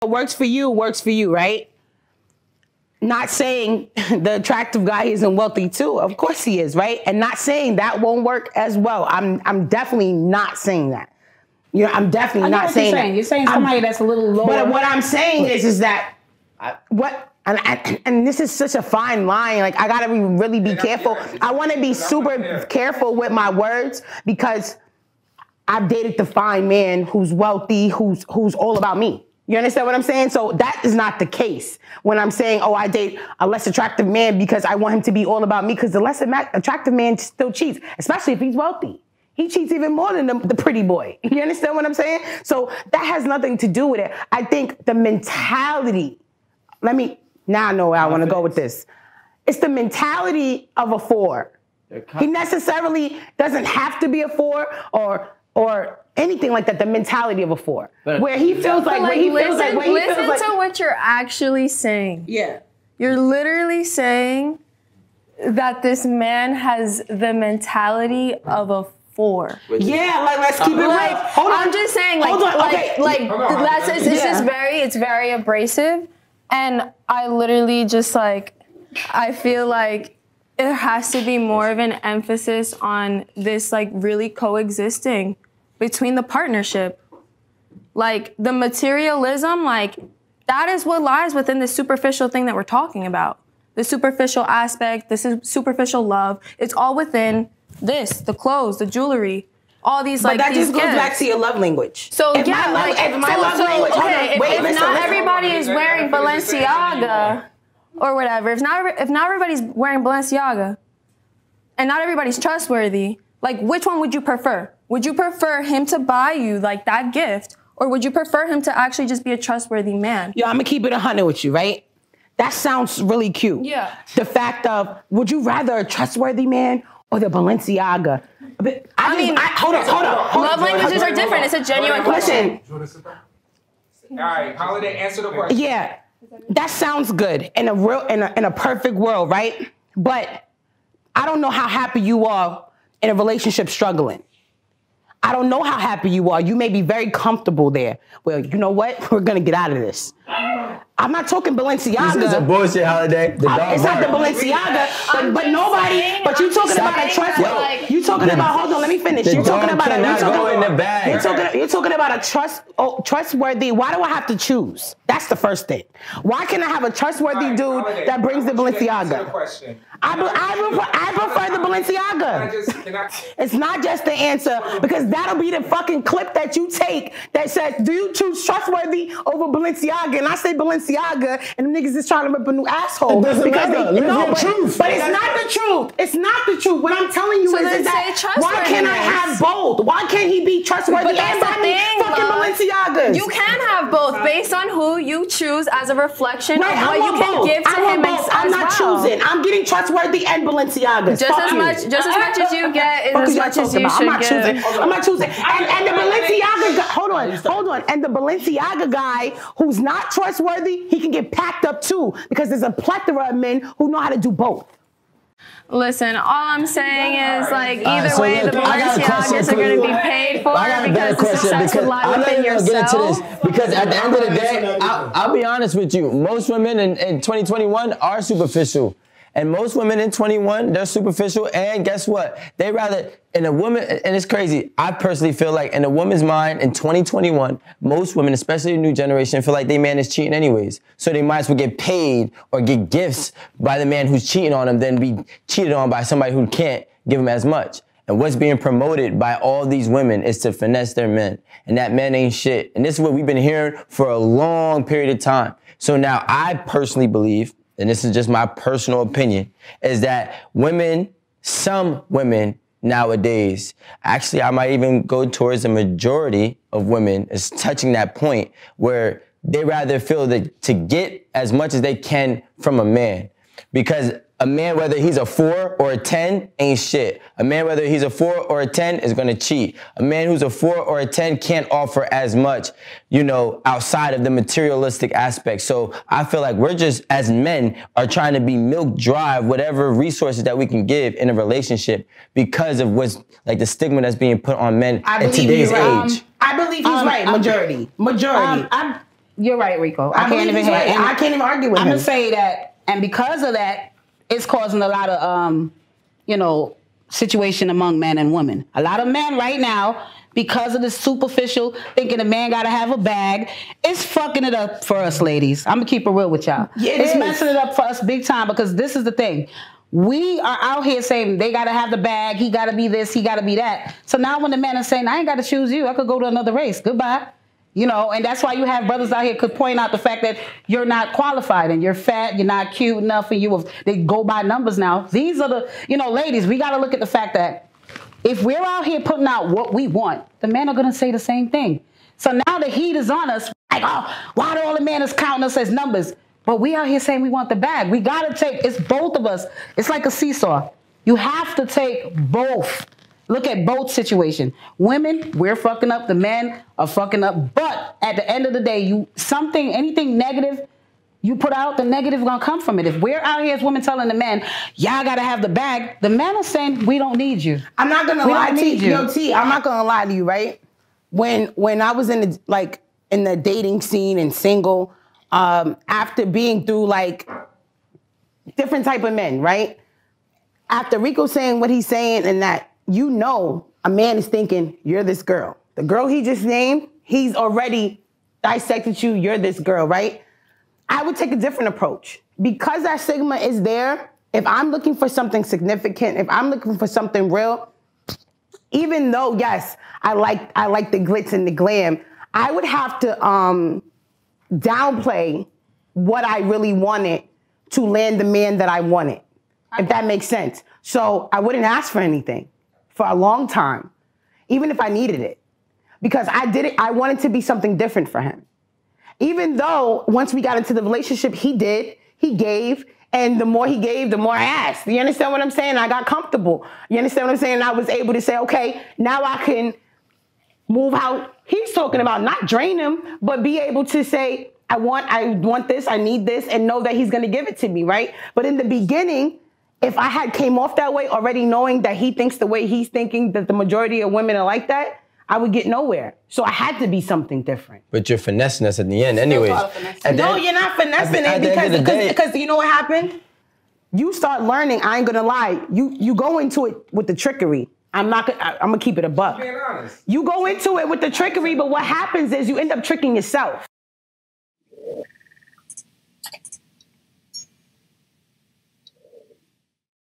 What works for you, right? Not saying the attractive guy isn't wealthy too. Of course he is, right? And not saying that won't work as well. I'm definitely not saying that. You know, I'm definitely not saying that. You're saying somebody that's a little lower. But what I'm saying is that and this is such a fine line. Like, I gotta really be careful. I want to be super careful with my words because I've dated the fine man who's wealthy, who's all about me. You understand what I'm saying? So that is not the case when I'm saying, oh, I date a less attractive man because I want him to be all about me, because the less attractive man still cheats, especially if he's wealthy. He cheats even more than the pretty boy. You understand what I'm saying? So that has nothing to do with it. I think the mentality, now I know where I want to go with this. It's the mentality of a 4. He necessarily doesn't have to be a 4 or anything like that. The mentality of a 4, where he feels like, listen to what you're actually saying. Yeah, you're literally saying that this man has the mentality of a 4. Yeah, like, let's keep it right. Hold on. I'm just saying, it's very abrasive, and I literally just I feel like it has to be more of an emphasis on this really coexisting between the partnership. Like, the materialism, that is what lies within the superficial thing that we're talking about. The superficial aspect, this is superficial love. It's all within this, the clothes, the jewelry, all these but that just goes back to your love language. So if not everybody is wearing Balenciaga or whatever, if not everybody's wearing Balenciaga and not everybody's trustworthy, which one would you prefer? Would you prefer him to buy you that gift, or would you prefer him to actually just be a trustworthy man? Yo, I'm gonna keep it 100 with you, right? That sounds really cute. Yeah. The fact of, would you rather a trustworthy man or the Balenciaga? Hold on. Love languages are different. It's a genuine question. All right, Holiday, answer the question. Yeah, that sounds good in a perfect world, right? But I don't know how happy you are in a relationship struggling. I don't know how happy you are. You may be very comfortable there. Well, you know what? We're going to get out of this. I'm not talking Balenciaga. This is a bullshit holiday. It's not the Balenciaga, but nobody. But you talking about a trust. You talking about? Hold on, let me finish. You're talking about You're talking about a trustworthy. Why do I have to choose? That's the first thing. Why can't I have a trustworthy dude that brings the Balenciaga? I prefer the Balenciaga. It's not just the answer, because that'll be the fucking clip that you take that says, do you choose trustworthy over Balenciaga? And I say Balenciaga, and the niggas is trying to rip a new asshole. It doesn't matter. Truth. But it's not the truth. It's not the truth. What I'm telling you is that why can't I have both? Why can't he be trustworthy and buy me fucking Balenciagas? You can have both based on who you choose as a reflection of what you can give to him. I'm not choosing. I'm getting trustworthy and Balenciagas. Just as much as you get is as much as you should give. I'm not choosing. And the Balenciaga guy, hold on. And the Balenciaga guy who's not trustworthy, he can get packed up too, because there's a plethora of men who know how to do both. Listen, all I'm saying is either way, the Balenciagas are going to be paid for because the success would lie within yourself. Because at the end of the day, I'll be honest with you, most women in 2021 are superficial. And most women in 21, they're superficial. And guess what? They rather, in a woman, and it's crazy, I personally feel like in a woman's mind in 2021, most women, especially the new generation, feel like their man is cheating anyways. So they might as well get paid or get gifts by the man who's cheating on them than be cheated on by somebody who can't give them as much. And what's being promoted by all these women is to finesse their men. And that man ain't shit. And this is what we've been hearing for a long period of time. So now I personally believe, and this is just my personal opinion, is that some women nowadays, actually I might even go towards the majority of women is touching that point where they rather feel that to get as much as they can from a man. Because a man, whether he's a 4 or a 10, ain't shit. A man, whether he's a 4 or a 10, is gonna cheat. A man who's a 4 or a 10 can't offer as much, outside of the materialistic aspect. So I feel like we're just, as men, are trying to be milk dry, whatever resources that we can give in a relationship because of what's the stigma that's being put on men in today's age. I believe he's right. Majority. You're right, Rico. I can't even argue with him. I'm gonna say that, and because of that, it's causing a lot of situation among men and women. A lot of men right now, because of the superficial, thinking a man gotta have a bag, it's fucking it up for us ladies. I'm gonna keep it real with y'all. Yeah, it's messing it up for us big time, because this is the thing. We are out here saying they gotta have the bag, he gotta be this, he gotta be that. So now when the men are saying, I ain't gotta choose you, I could go to another race, goodbye. You know, and that's why you have brothers out here could point out the fact that you're not qualified and you're fat, you're not cute enough, and they go by numbers now. These are the, ladies, we got to look at the fact that if we're out here putting out what we want, the men are going to say the same thing. So now the heat is on us, like, oh, why do all the men is counting us as numbers? But we out here saying we want the bag. We got to take, it's both of us. It's like a seesaw. You have to take both. Look at both situations. Women, we're fucking up. The men are fucking up. But at the end of the day, anything negative you put out, the negative is going to come from it. If we're out here as women telling the men, y'all got to have the bag, the men are saying, we don't need you. I'm not going to lie to you. T, I'm not going to lie to you, right? When I was in the dating scene and single, after being through like different type of men, right? After Rico saying what he's saying and that, a man is thinking, you're this girl. The girl he just named, he's already dissected you, you're this girl, right? I would take a different approach. Because that stigma is there, if I'm looking for something significant, if I'm looking for something real, even though, yes, I like the glitz and the glam, I would have to downplay what I really wanted to land the man that I wanted, if that makes sense. So I wouldn't ask for anything for a long time, even if I needed it. Because I wanted to be something different for him. Even though once we got into the relationship, he gave, and the more he gave, the more I asked. You understand what I'm saying? I got comfortable. You understand what I'm saying? I was able to say, okay, now I can move how he's talking about, not drain him, but be able to say, I want this, I need this, and know that he's gonna give it to me, right? But in the beginning, if I had came off that way, already knowing that he thinks the way he's thinking, that the majority of women are like that, I would get nowhere. So I had to be something different. But you're finessing us at the end anyways. No, you're not finessing it because you know what happened? You start learning, I ain't gonna lie, you go into it with the trickery. I'm gonna keep it a buck. Being honest. You go into it with the trickery, but what happens is you end up tricking yourself.